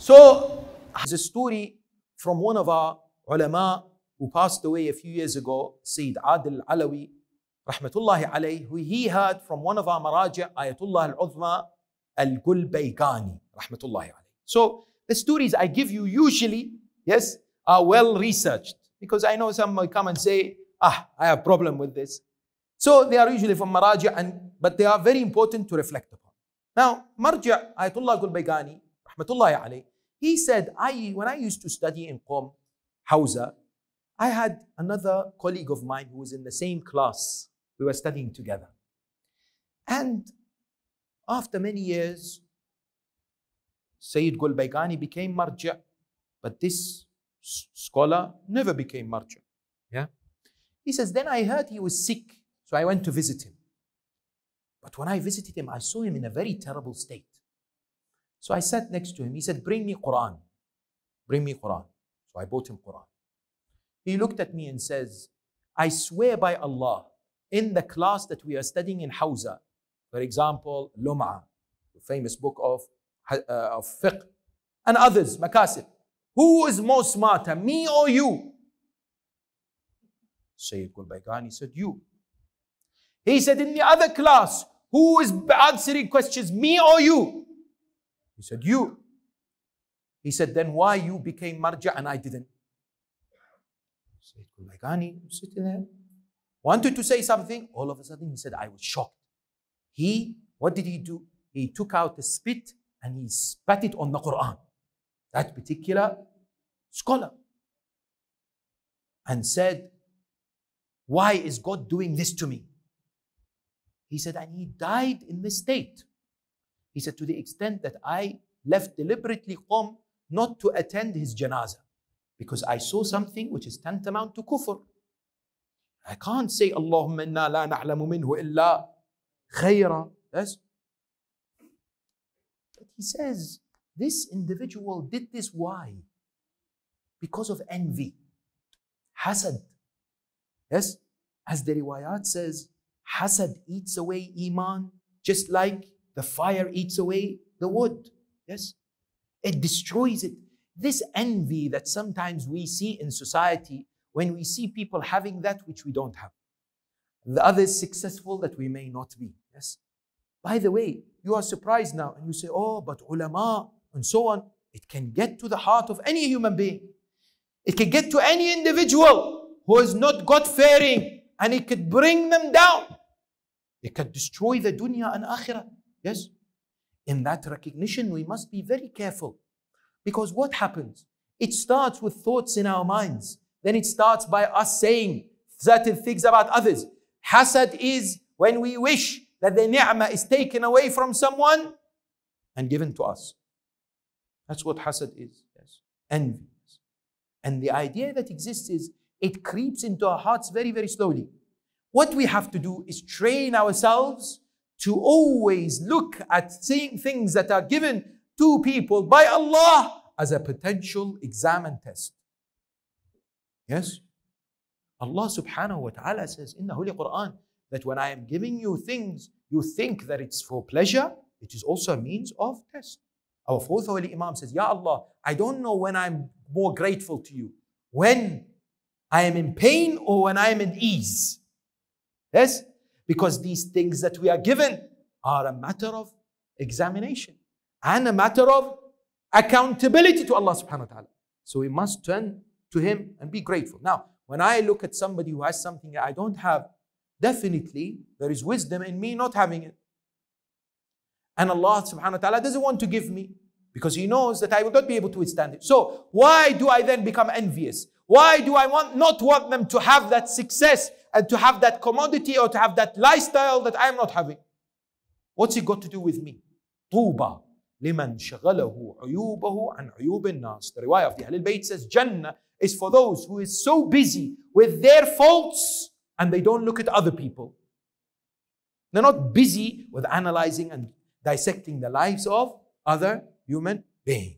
So, there's a story from one of our ulama who passed away a few years ago, Sayyid Adil Alawi, rahmatullahi alayh, who he heard from one of our maraja, Ayatullah al-Uzma al-Gulbaygani, rahmatullahi alayh. So, the stories I give you usually, yes, are well researched, because I know some will come and say, I have a problem with this. So, they are usually from maraja, but they are very important to reflect upon. Now, Marja Ayatullah al-Gulbaygani, rahmatullahi alayh, he said, when I used to study in Qom, Hawza, I had another colleague of mine who was in the same class. We were studying together. And after many years, Sayyid Gulbaygani became marja, but this scholar never became marja. Yeah? He says, then I heard he was sick, so I went to visit him. But when I visited him, I saw him in a very terrible state. So I sat next to him. He said, bring me Quran. Bring me Quran. So I bought him Quran. He looked at me and says, I swear by Allah, in the class that we are studying in Hawza, for example, Lum'a, the famous book of fiqh, and others, Makasib, who is more smarter, me or you? Sayyid Gulbaygani said, you. He said, in the other class, who is answering questions, me or you? He said, you. He said, then why you became marja and I didn't? Sayyid Gulbaygani sitting there, wanted to say something. All of a sudden he said, I was shocked. What did he do? He took out a spit and he spat it on the Quran. That particular scholar. And said, why is God doing this to me? He said, and he died in this state. He said, to the extent that I left deliberately Qom not to attend his janazah, because I saw something which is tantamount to kufr. I can't say, Allahumma inna la na'lamu minhu illa khayra. Yes? But he says, this individual did this, why? Because of envy. Hasad. Yes? As the riwayat says, hasad eats away iman, just like the fire eats away the wood. Yes? It destroys it. This envy that sometimes we see in society, when we see people having that which we don't have. The others successful that we may not be. Yes? By the way, you are surprised now and you say, oh, but ulama and so on. It can get to the heart of any human being. It can get to any individual who is not God-fearing, and it could bring them down. It could destroy the dunya and akhirah. Yes? In that recognition, we must be very careful. Because what happens? It starts with thoughts in our minds. Then it starts by us saying certain things about others. Hasad is when we wish that the ni'mah is taken away from someone and given to us. That's what hasad is. Yes. Envy. And the idea that exists is it creeps into our hearts very, very slowly. What we have to do is train ourselves to always look at seeing things that are given to people by Allah as a potential exam and test. Yes? Allah subhanahu wa ta'ala says in the Holy Quran that when I am giving you things, you think that it's for pleasure, it is also a means of test. Our fourth Holy Imam says, Ya Allah, I don't know when I'm more grateful to you, when I am in pain or when I am in ease. Yes? Because these things that we are given are a matter of examination and a matter of accountability to Allah subhanahu wa ta'ala. So we must turn to Him and be grateful. Now, when I look at somebody who has something that I don't have, definitely there is wisdom in me not having it. And Allah subhanahu wa ta'ala doesn't want to give me because He knows that I will not be able to withstand it. So why do I then become envious? Why do I not want them to have that success and to have that commodity or to have that lifestyle that I am not having? What's it got to do with me? طوبى لمن شغله عيوبه عن عيوب الناس. The riwayah of the Al-Hilli says Jannah is for those who is so busy with their faults and they don't look at other people. They're not busy with analyzing and dissecting the lives of other human beings.